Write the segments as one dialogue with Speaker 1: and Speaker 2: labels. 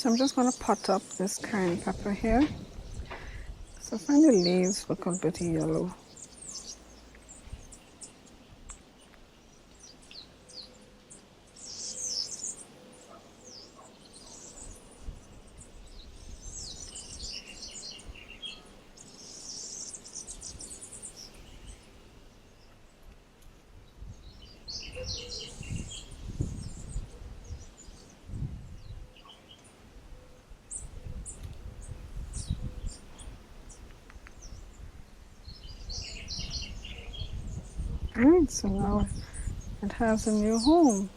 Speaker 1: I'm just going to pot up this cayenne pepper here. So I find the leaves look a bit yellow. Alright, so now it has a new home.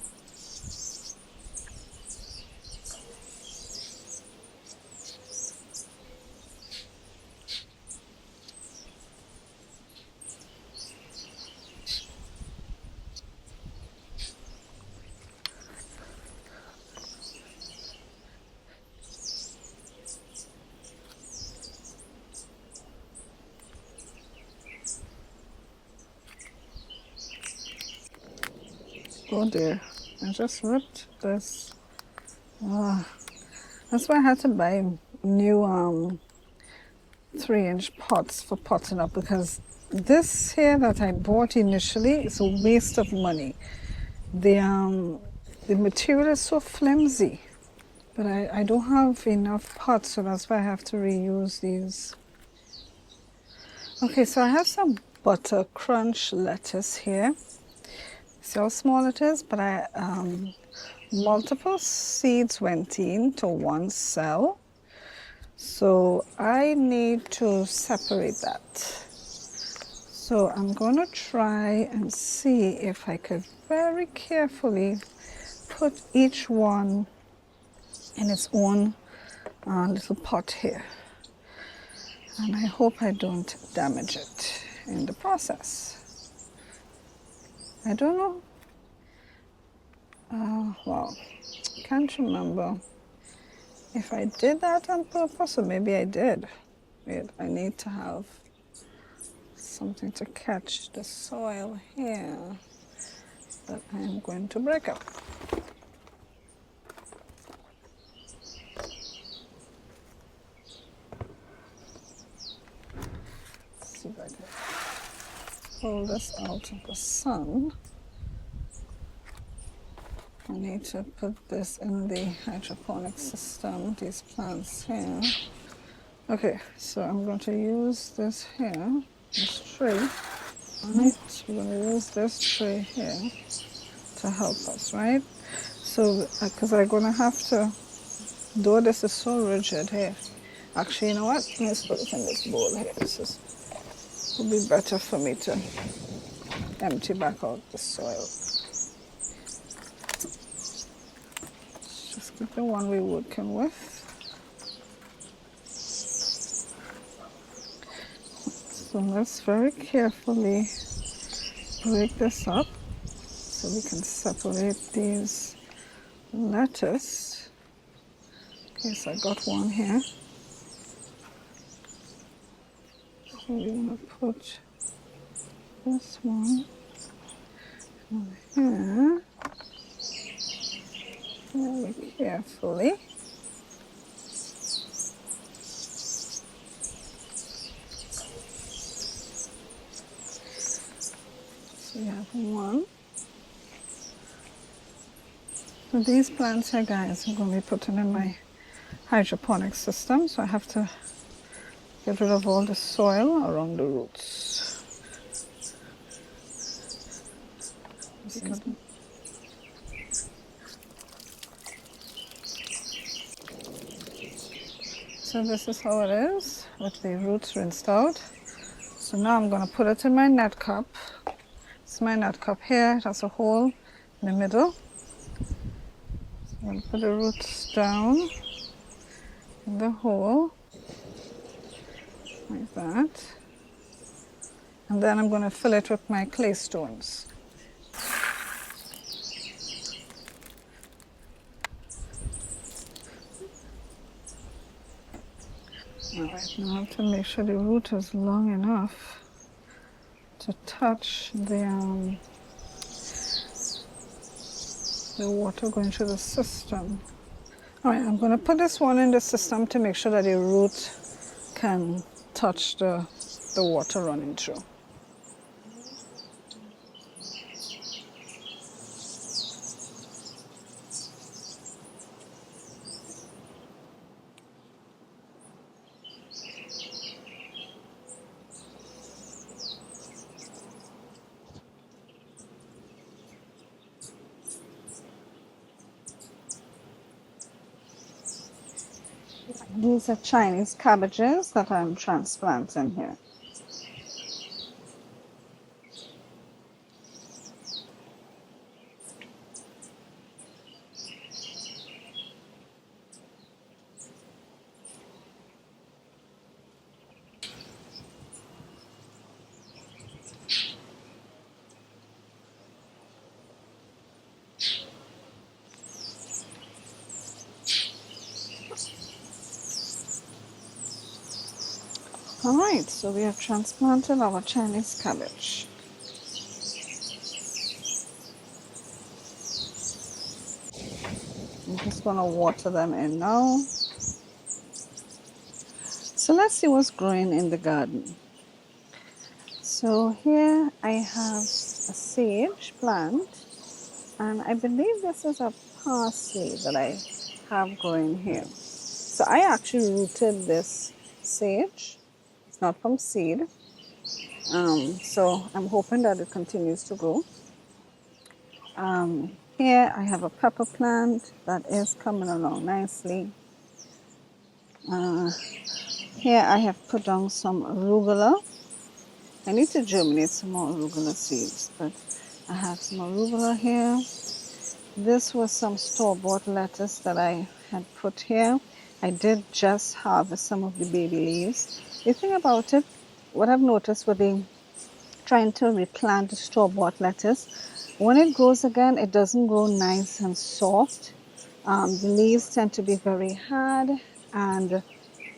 Speaker 1: Oh dear, I just ripped this. That's why I had to buy new 3-inch pots for potting up, because this here that I bought initially is a waste of money. The material is so flimsy, but I don't have enough pots, so that's why I have to reuse these. Okay, so I have some butter crunch lettuce here. See how small it is, but multiple seeds went into one cell. So I need to separate that. So I'm going to try and see if I could very carefully put each one in its own little pot here. And I hope I don't damage it in the process. I don't know. Well, can't remember if I did that on purpose, or maybe I did. Wait, I need to have something to catch the soil here that I'm going to break up. Let's see if I can pull this out of the sun. I need to put this in the hydroponic system, these plants here. Okay, so I'm going to use this here, this tray. Right, we're going to use this tray here to help us, right? So, because I'm going to have to, though this is so rigid here. Actually, you know what? Let's put it in this bowl here. This would be better for me to empty back out the soil. Just get the one we're working with. So let's very carefully break this up so we can separate these lettuce. Okay, so I got one here. So we're going to put this one over here. Very carefully. So we have one. So these plants here, guys, I'm going to be putting in my hydroponic system. So I have to get rid of all the soil around the roots. So this is how it is with the roots rinsed out. So now I'm going to put it in my net cup. It's my net cup here. It has a hole in the middle. So I'm going to put the roots down in the hole like that. And then I'm going to fill it with my clay stones. Alright, now I have to make sure the root is long enough to touch the water going through the system. All right, I'm going to put this one in the system to make sure that the root can touch the water running through. These are Chinese cabbages that I'm transplanting here. All right, so we have transplanted our Chinese cabbage. I'm just going to water them in now. So let's see what's growing in the garden. So here I have a sage plant, and I believe this is a parsley that I have growing here. So I actually rooted this sage. It's not from seed. So I'm hoping that it continues to grow. Here I have a pepper plant that is coming along nicely. Here I have put down some arugula. I need to germinate some more arugula seeds, but I have some arugula here. This was some store-bought lettuce that I had put here. I did just harvest some of the baby leaves. The thing about it, what I've noticed with the trying to replant the store-bought lettuce, when it grows again, it doesn't grow nice and soft. The leaves tend to be very hard and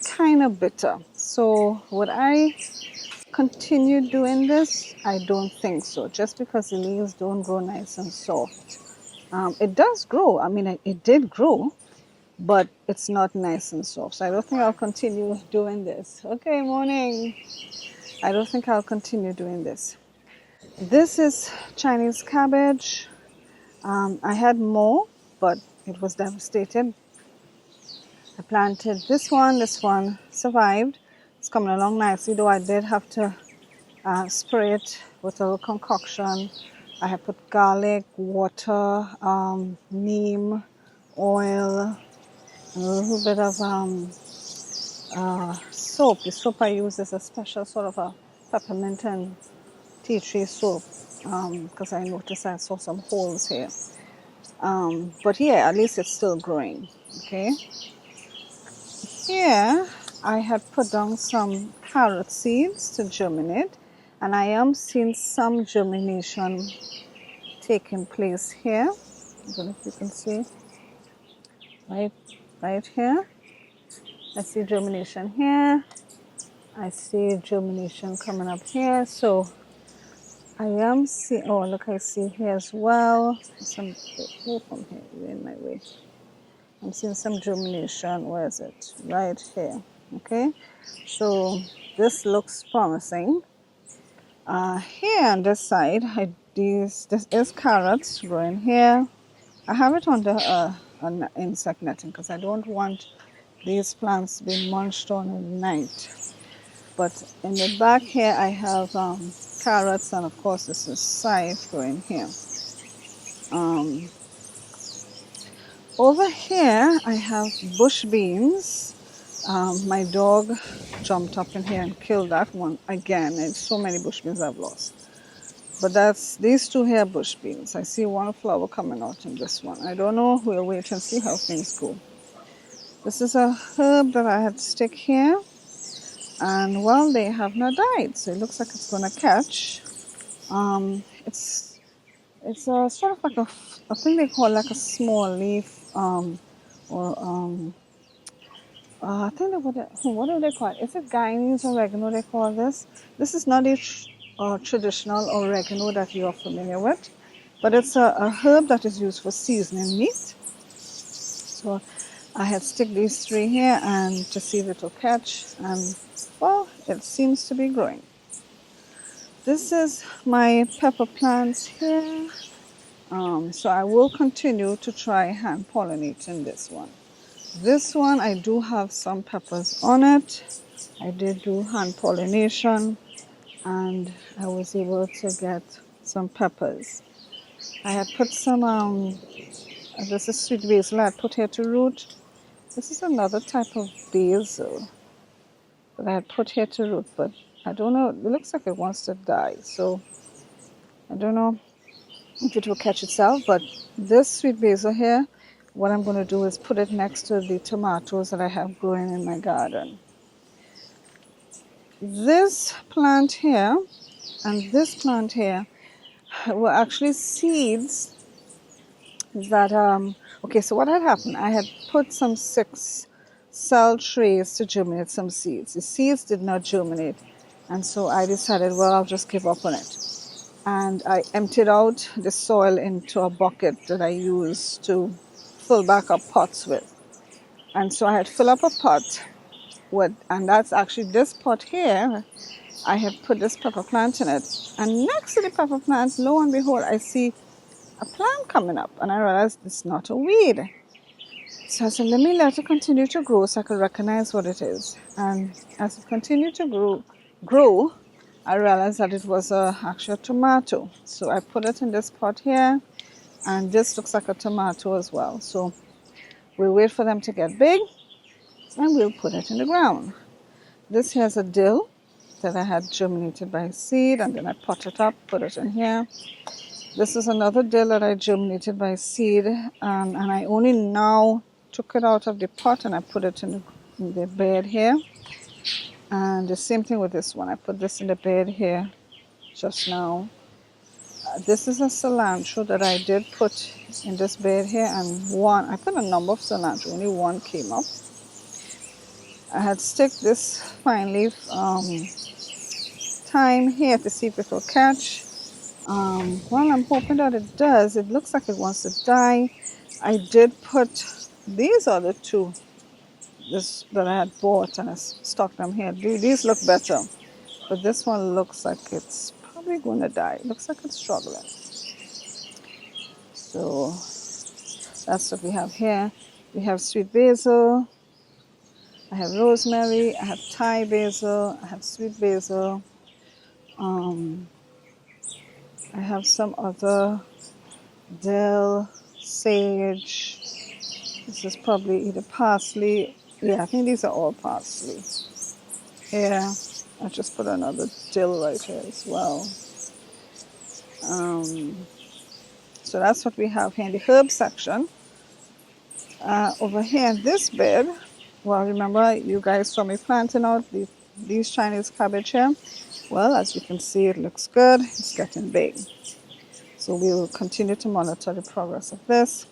Speaker 1: kind of bitter. So would I continue doing this? I don't think so, just because the leaves don't grow nice and soft. It does grow. I mean, it did grow, but it's not nice and soft. So I don't think I'll continue doing this. Okay, morning. I don't think I'll continue doing this. This is Chinese cabbage. I had more, but it was devastated. I planted this one survived. It's coming along nicely, though I did have to spray it with a little concoction. I have put garlic, water, neem, oil, and a little bit of soap. The soap I use is a special sort of a peppermint and tea tree soap, because I noticed I saw some holes here. But yeah, at least it's still growing. Okay. Here I had put down some carrot seeds to germinate, and I am seeing some germination taking place here. I don't know if you can see right here. I see germination here. I see germination coming up here. So I am seeing, oh look, I see here as well. Some, oh, from here, you're in my way. I'm seeing some germination. Where is it? Right here. Okay. So this looks promising. Here on this side, this is carrots growing here. I have it under an insect netting because I don't want these plants to be munched on at night. But in the back here, I have carrots, and of course this is scythe growing here. Over here, I have bush beans. My dog jumped up in here and killed that one again. And so many bush beans I've lost. But that's these two here bush beans. I see one flower coming out in this one. I don't know. We'll wait and see how things go. This is a herb that I had stick here. And well, they have not died. So it looks like it's going to catch. It's a sort of like a thing they call like a small leaf, I think what do they call it? Is it Guyanese oregano they call this? This is not a traditional oregano that you're familiar with, but it's a herb that is used for seasoning meat. So I had stick these 3 here and to see if it will catch, and well, it seems to be growing. This is my pepper plants here. So I will continue to try hand pollinating this one. This one, I do have some peppers on it. I did do hand pollination and I was able to get some peppers. I had put some, this is sweet basil I had put here to root. This is another type of basil that I had put here to root, but I don't know, it looks like it wants to die. So I don't know if it will catch itself, but this sweet basil here, what I'm going to do is put it next to the tomatoes that I have growing in my garden. This plant here and this plant here were actually seeds that, okay, so what had happened, I had put some 6 cell trays to germinate some seeds. The seeds did not germinate, and so I decided, well, I'll just give up on it. And I emptied out the soil into a bucket that I use to fill back up pots with. And so I had filled up a pot with, and that's actually this pot here, I have put this pepper plant in it. And next to the pepper plant, lo and behold, I see a plant coming up, and I realized it's not a weed. So I said, let me let it continue to grow so I could recognize what it is. And as it continued to grow, I realized that it was actually a tomato. So I put it in this pot here, and this looks like a tomato as well. So we'll wait for them to get big, and we'll put it in the ground. This here's a dill that I had germinated by seed, and then I pot it up, put it in here. This is another dill that I germinated by seed, and I only now took it out of the pot and I put it in the bed here. And the same thing with this one. I put this in the bed here just now. This is a cilantro that I did put in this bed here, and I put a number of cilantro, only one came up. I had stick this fine leaf thyme here to see if it will catch. Well, I'm hoping that it does. It looks like it wants to die. I did put, these are the 2 that I had bought, and I stocked them here. These look better, but this one looks like it's probably going to die. It looks like it's struggling. So that's what we have here. We have sweet basil, I have rosemary, I have Thai basil, I have sweet basil. I have some other dill, sage. This is probably either parsley. Yeah, I think these are all parsley. Here, I just put another dill right here as well. So that's what we have here in the herb section. Over here in this bed, well, remember you guys saw me planting out these Chinese cabbage here. Well, as you can see, it looks good. It's getting big. So we will continue to monitor the progress of this.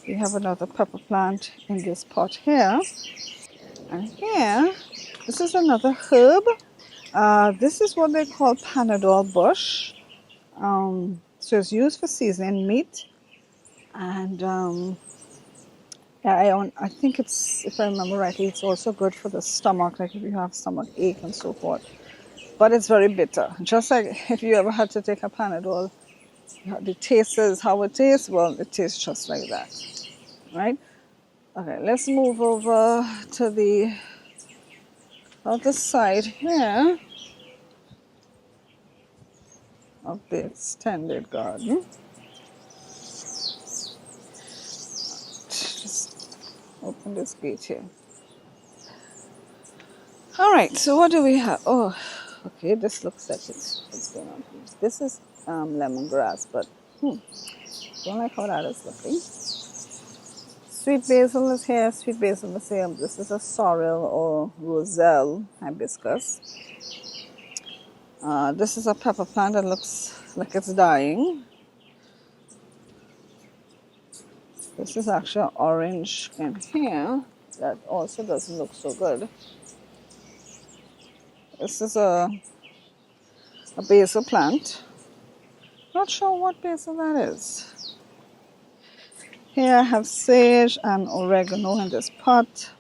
Speaker 1: We have another pepper plant in this pot here. And here, this is another herb. This is what they call Panadol bush. So it's used for seasoning meat. And yeah, I think it's, if I remember rightly, it's also good for the stomach, like if you have stomach ache and so forth. But it's very bitter. Just like if you ever had to take a Panadol, the taste is how it tastes. Well, it tastes just like that, right? Okay, let's move over to the other side here of the extended garden. Just open this gate here. All right, so what do we have? Oh, okay, this looks like it's going on. This is lemongrass, but don't like how that is looking. Sweet basil is here. Sweet basil is here. This is a sorrel or roselle hibiscus. This is a pepper plant that looks like it's dying. This is actually orange in here. That also doesn't look so good. This is a basil plant. Not sure what basil that is. Here I have sage and oregano in this pot.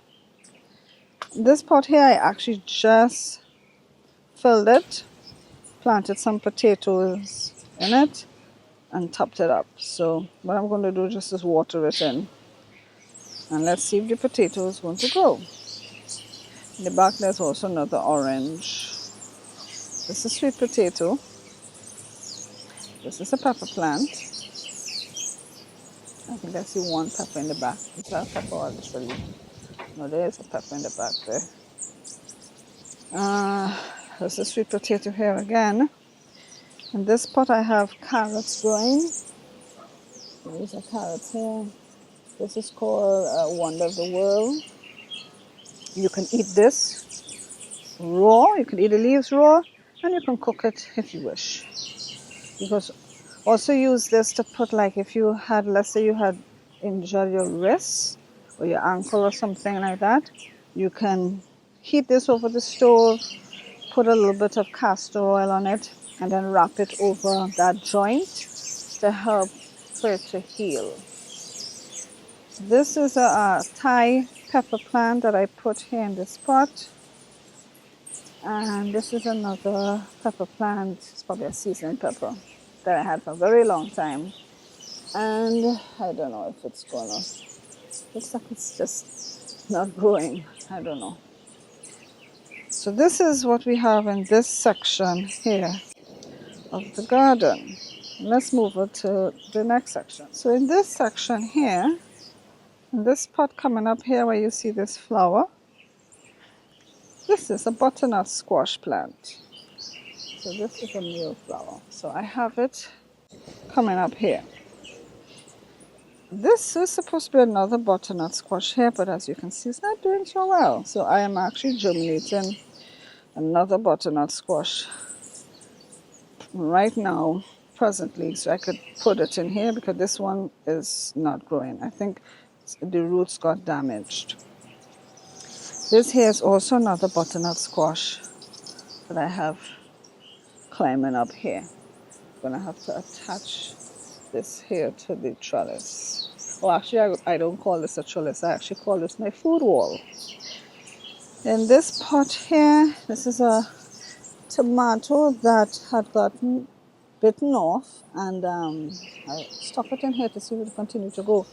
Speaker 1: This pot here I actually just filled it, planted some potatoes in it, and topped it up. So what I'm going to do just is water it in. And let's see if the potatoes want to grow. In the back there's also another orange. This is sweet potato. This is a pepper plant. I think I see one pepper in the back. Is that a pepper or just a leaf? No, there is a pepper in the back there. There's a sweet potato here again. In this pot I have carrots growing. These are carrots here. This is called Wonder of the World. You can eat this raw. You can eat the leaves raw, and you can cook it if you wish. You can also use this to put, like, if you had, let's say you had injured your wrist or your ankle or something like that, you can heat this over the stove, put a little bit of castor oil on it, and then wrap it over that joint to help for it to heal. This is a Thai pepper plant that I put here in this pot. And this is another pepper plant. It's probably a seasoned pepper that I had for a very long time. And I don't know if it's gonna, looks like it's just not growing. I don't know. So this is what we have in this section here of the garden. Let's move on to the next section. So in this section here, in this pot coming up here where you see this flower, this is a butternut squash plant. So this is a male flower. So I have it coming up here. This is supposed to be another butternut squash here, but as you can see, it's not doing so well. So I am actually germinating another butternut squash right now, presently, so I could put it in here because this one is not growing. I think the roots got damaged. This here is also another butternut squash that I have climbing up here. I'm going to have to attach this here to the trellis. Well, actually, I don't call this a trellis. I actually call this my food wall. In this pot here, this is a tomato that had gotten bitten off, and I stuck it in here to see if it continue to grow.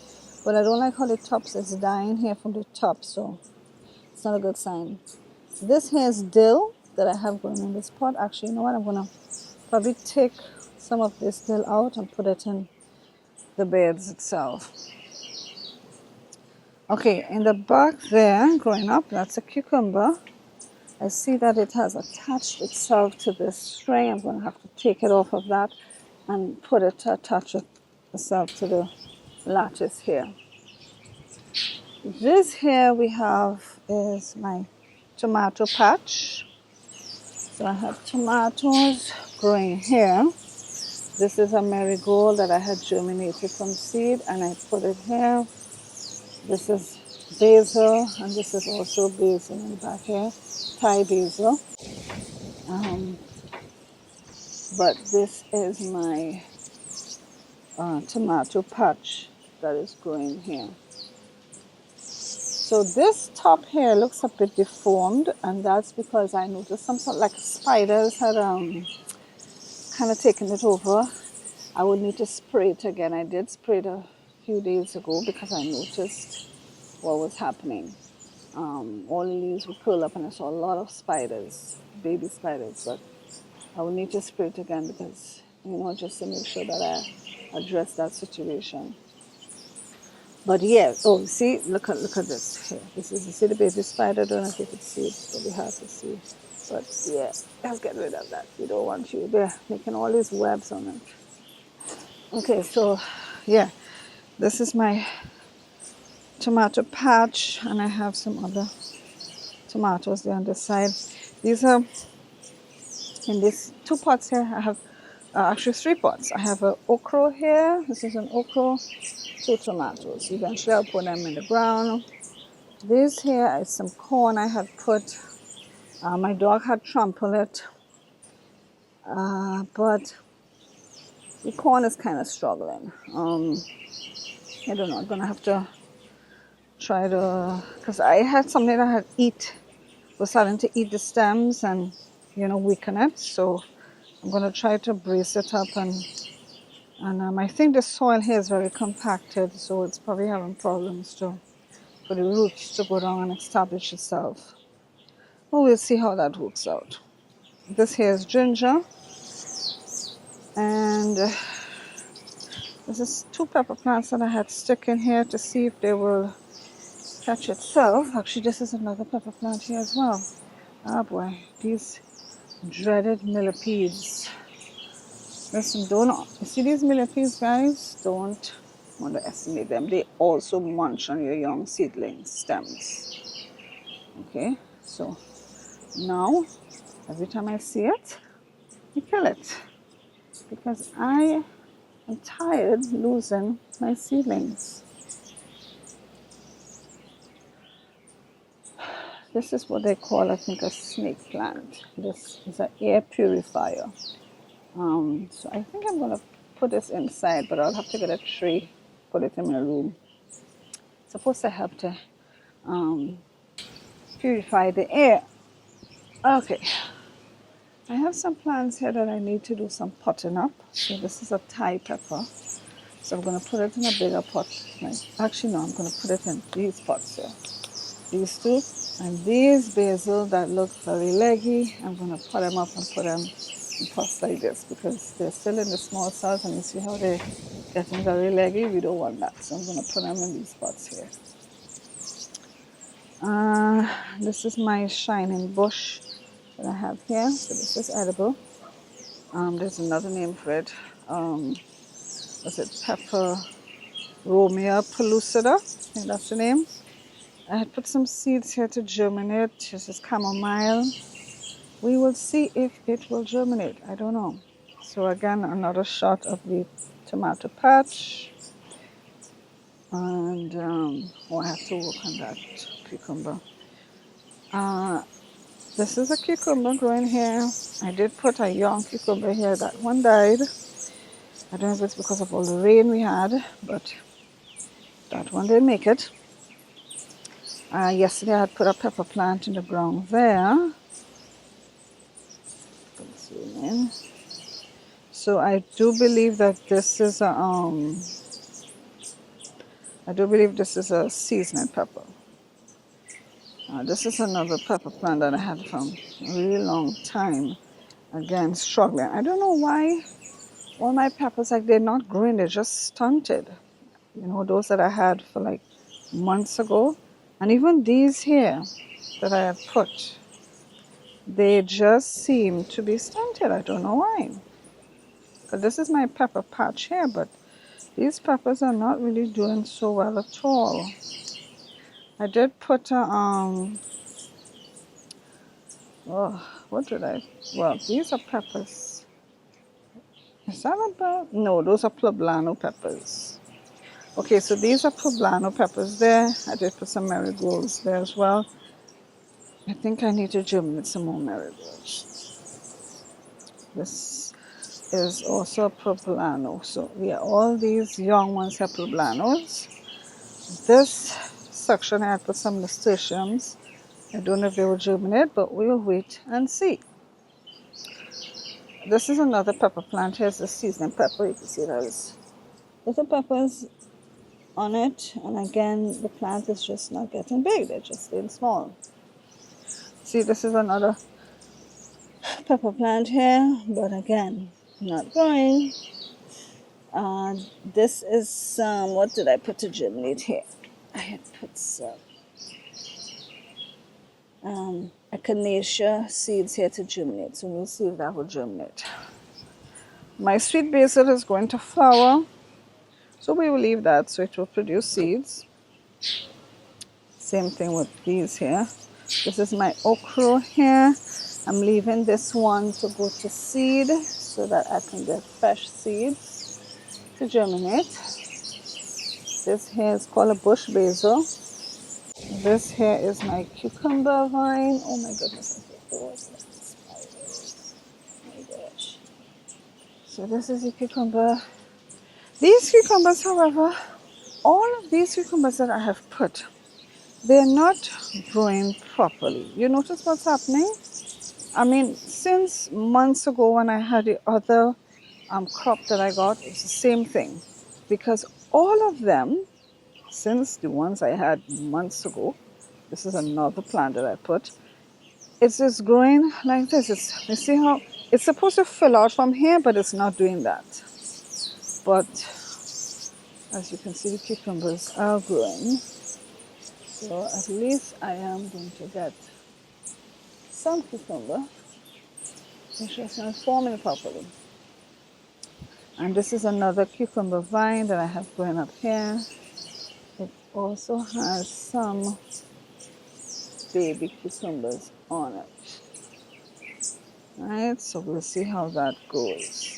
Speaker 1: But I don't like how the tops is dying here from the top, so it's not a good sign. So this here is dill that I have growing in this pot. Actually, you know what? I'm going to probably take some of this dill out and put it in the beds itself. Okay, in the back there, growing up, that's a cucumber. I see that it has attached itself to this string. I'm going to have to take it off of that and put it to attach itself to the lattice here. This here we have is my tomato patch. So I have tomatoes growing here. This is a marigold that I had germinated from seed, and I put it here. This is basil, and this is also basil in the back here, Thai basil. But this is my tomato patch that is growing here. So this top here looks a bit deformed, and that's because I noticed some sort of like spiders had kind of taken it over. I would need to spray it again. I did spray it a few days ago because I noticed what was happening. All the leaves would curl up and I saw a lot of spiders, baby spiders, but I would need to spray it again because, just to make sure that I address that situation. But yeah, oh, see, look at this here. This is, you see the baby spider? I don't know if you can see it, it's really hard to see. But yeah, let's get rid of that. We don't want you there making all these webs on it. Okay, so yeah, this is my tomato patch, and I have some other tomatoes there on this side. These are in these two pots here. I have actually 3 pots. I have an okra here. This is an okra, 2 tomatoes. Eventually I'll put them in the ground. This here is some corn I had put. My dog had trampled it, but the corn is kind of struggling. I don't know, I'm gonna have to try to, because I had something that had was starting to eat the stems and, you know, weaken it. So I'm gonna try to brace it up, and I think the soil here is very compacted, so it's probably having problems for the roots to go down and establish itself. Well, we'll see how that works out. This here is ginger, and this is 2 pepper plants that I had stuck in here to see if they will catch itself. Actually, this is another pepper plant here as well. Ah boy, these dreaded millipedes. Listen, you see these millipedes, guys? Don't underestimate them. They also munch on your young seedling stems. Okay, so now every time I see it, I kill it, because I am tired losing my seedlings. This is what they call, I think, a snake plant. This is an air purifier. So I think I'm going to put this inside, but I'll have to get a tray, put it in my room. It's supposed to help to purify the air. Okay. I have some plants here that I need to do some potting up. So this is a Thai pepper. So I'm going to put it in a bigger pot. Actually, no, I'm going to put it in these pots here. These 2. And these basil that look very leggy, I'm going to pot them up and put them in pots like this, because they're still in the small size, and you see how they're getting very leggy. We don't want that. So I'm going to put them in these pots here. This is my shining bush that I have here. So this is edible. There's another name for it. Was it Pepper Romea pellucida? I think that's the name. I had put some seeds here to germinate. This is chamomile. We will see if it will germinate. I don't know. So again, another shot of the tomato patch. And I have to work on that cucumber. This is a cucumber growing here. I did put a young cucumber here. That one died. I don't know if it's because of all the rain we had, but that one didn't make it. Yesterday I had put a pepper plant in the ground there. Zoom in. So I do believe that this is a seasoning pepper. This is another pepper plant that I had from a really long time. Again, struggling. I don't know why all my peppers, like, they're not growing, they're just stunted. You know, those that I had for like months ago. And even these here that I had put, they just seem to be stunted. I don't know why. But this is my pepper patch here, but these peppers are not really doing so well at all. I did put these are peppers. Is that about? No, those are poblano peppers. Okay, so these are poblano peppers there. I did put some marigolds there as well. I think I need to germinate some more marigolds. This is also a poblano. So yeah, all these young ones are poblanos. This section I had put some nasturtiums. I don't know if they will germinate, but we'll wait and see. This is another pepper plant. Here's the seasoning pepper. You can see there's little peppers on it, and again the plant is just not getting big, they're just staying small. See, this is another pepper plant here, but again not growing. This is what did I put to germinate here? I had put some echinacea seeds here to germinate, so we'll see if that will germinate. My sweet basil is going to flower, so we will leave that so it will produce seeds. Same thing with these here. This is my okra here. I'm leaving this one to go to seed so that I can get fresh seeds to germinate. This here is called a bush basil. This here is my cucumber vine. Oh my goodness, oh my gosh. So this is a cucumber. These cucumbers, however, all of these cucumbers that I have put, they're not growing properly. You notice what's happening? I mean, since months ago when I had the other crop that I got, it's the same thing. Because all of them, since the ones I had months ago, this is another plant that I put, it's just growing like this. You see how it's supposed to fill out from here, but it's not doing that. But as you can see, the cucumbers are growing. So at least I am going to get some cucumber. It's just not forming properly. And this is another cucumber vine that I have growing up here. It also has some baby cucumbers on it. Right, so we'll see how that goes.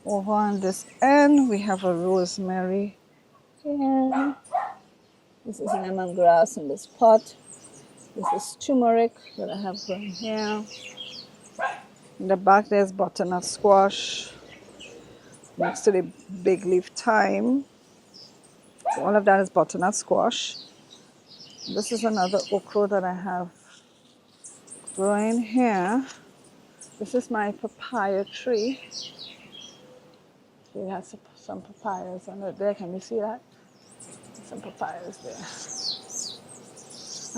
Speaker 1: Over on this end, we have a rosemary here. This is lemongrass in this pot. This is turmeric that I have grown here. In the back, there's butternut squash next to the big leaf thyme. So all of that is butternut squash. This is another okra that I have growing here. This is my papaya tree. So it has some papayas under there. Can you see that? Some papayas there.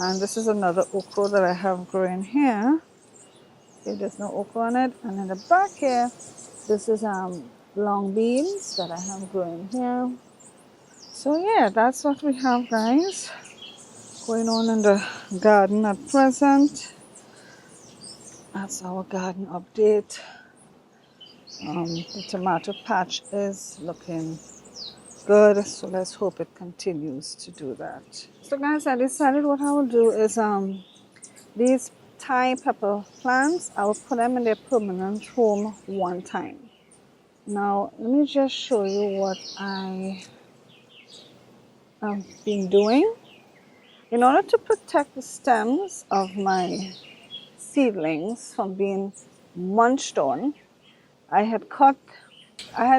Speaker 1: And this is another okra that I have growing here. Okay, there's no okra on it. And in the back here, this is long beans that I have growing here. So yeah, that's what we have, guys, going on in the garden at present. That's our garden update. The tomato patch is looking good, so let's hope it continues to do that. So guys, I decided what I will do is these Thai pepper plants, I will put them in their permanent home one time. Now let me just show you what I have been doing. In order to protect the stems of my seedlings from being munched on, I had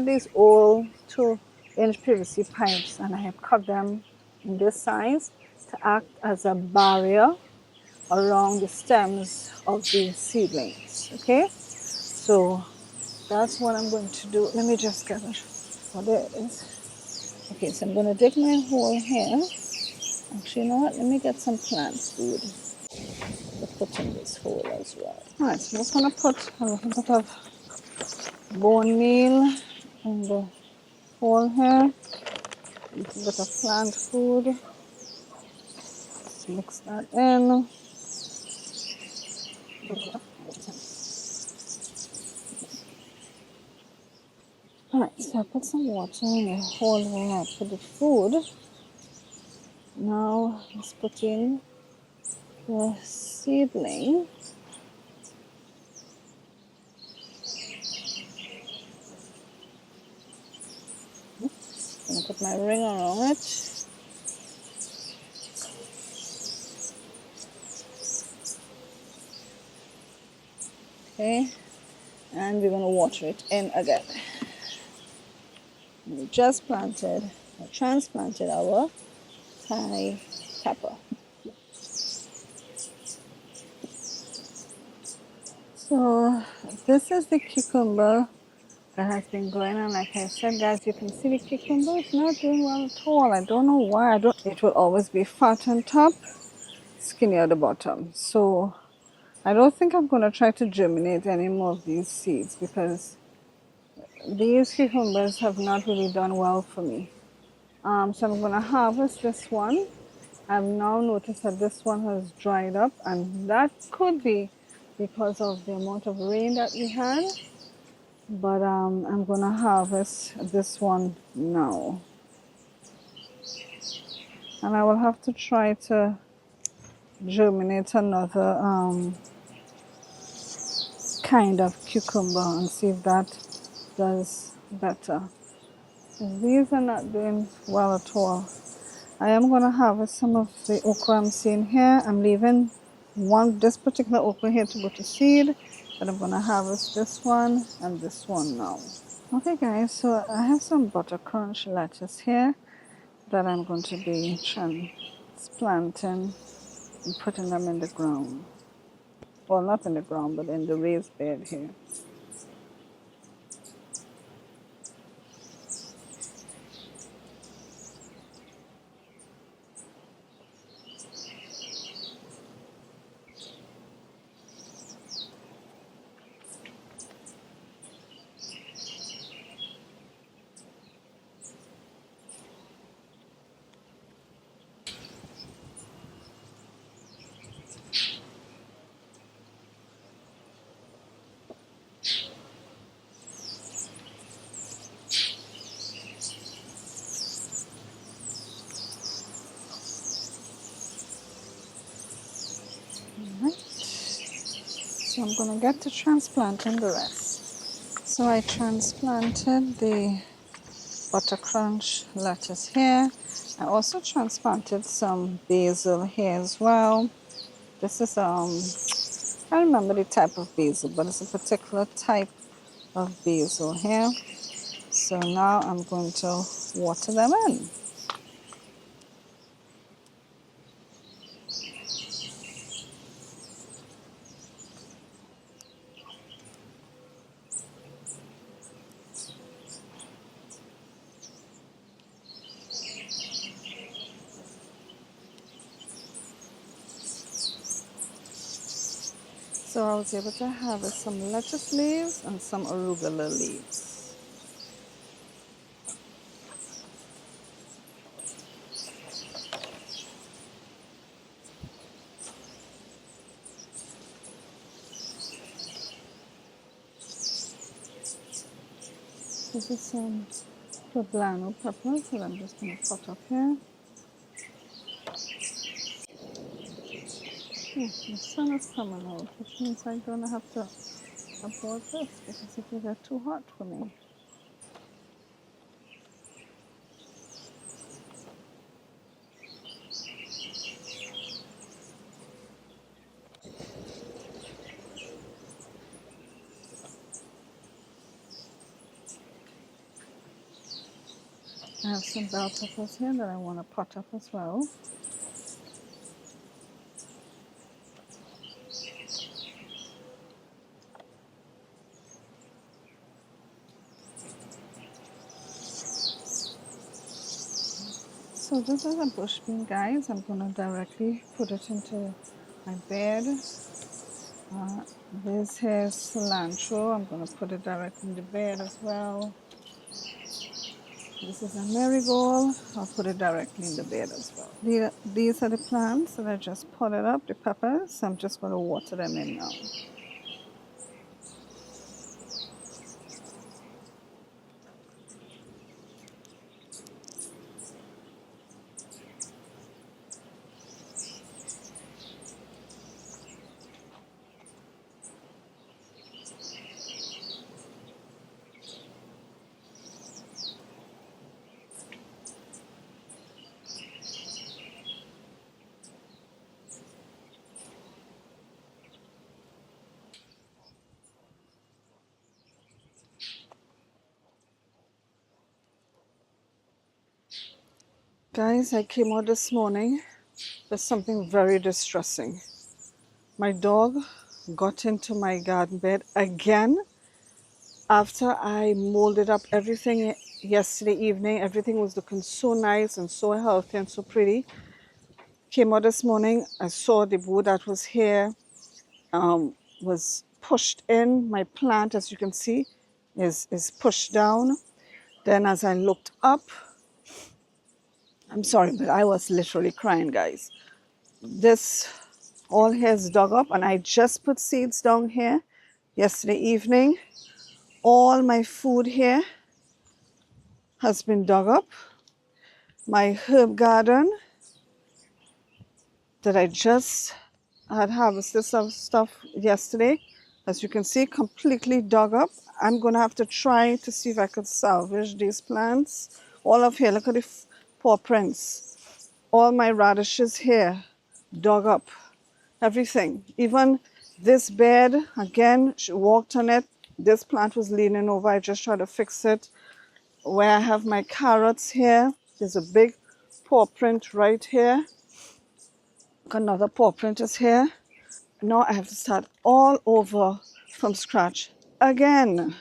Speaker 1: these old 2-inch PVC pipes, and I have cut them in this size to act as a barrier around the stems of the seedlings. Okay, so that's what I'm going to do. Let me just get it. Oh, there it is. Okay, so I'm going to dig my hole here. Actually, you know what? Let me get some plant food to put in this hole as well. All right, so I'm just going to put a little bit of bone meal in the hole here. A little bit of plant food. Let's mix that in. Alright, so I put some water in the hole where I put the food. Now let's put in the seedling. I'm going to put my ring around it. Okay, and we're going to water it in again. We just transplanted our Thai pepper. So this is the cucumber that has been growing, and like I said, guys, you can see the cucumber is not doing well at all. I don't know why. It will always be fat on top, skinny at the bottom. So I don't think I'm going to try to germinate any more of these seeds, because these cucumbers have not really done well for me. So I'm going to harvest this one. I've now noticed that this one has dried up, and that could be because of the amount of rain that we had. But I'm going to harvest this one now. And I will have to try to germinate another kind of cucumber and see if that does better. These are not doing well at all. I am going to harvest some of the okra I'm seeing here. I'm leaving this particular okra here to go to seed, but I'm going to harvest this one and this one now. Okay guys, so I have some butter crunch lettuce here that I'm going to be transplanting and putting them in the ground. Well, not in the ground, but in the raised bed here. Alright, so I'm going to get to transplanting the rest. So I transplanted the butter crunch lettuce here. I also transplanted some basil here as well. This is I don't remember the type of basil, but it's a particular type of basil here. So now I'm going to water them in. So I was able to harvest some lettuce leaves and some arugula leaves. This is some poblano peppers that I'm just going to put up here. The sun is coming out, which means I'm going to have to abort this because it will get too hot for me. I have some bell peppers here that I want to pot up as well. So this is a bush bean, guys. I'm going to directly put it into my bed. This here is cilantro. I'm going to put it directly in the bed as well. This is a marigold. I'll put it directly in the bed as well. These are the plants that I just potted up, the peppers. I'm just going to water them in now. Guys, I came out this morning with something very distressing. My dog got into my garden bed again after I molded up everything yesterday evening. Everything was looking so nice and so healthy and so pretty. Came out this morning, I saw the wood that was here was pushed in. My plant, as you can see, is pushed down. Then as I looked up, I'm sorry, but I was literally crying, guys. This all here is dug up, and I just put seeds down here yesterday evening. All my food here has been dug up. My herb garden that I just had harvested some stuff yesterday, as you can see, completely dug up. I'm going to have to try to see if I could salvage these plants. All of here, look at the paw prints. All my radishes here, dug up. Everything. Even this bed, again, she walked on it, This plant was leaning over. I just tried to fix it. Where I have my carrots here, there's a big paw print right here. Another paw print is here. Now I have to start all over from scratch again.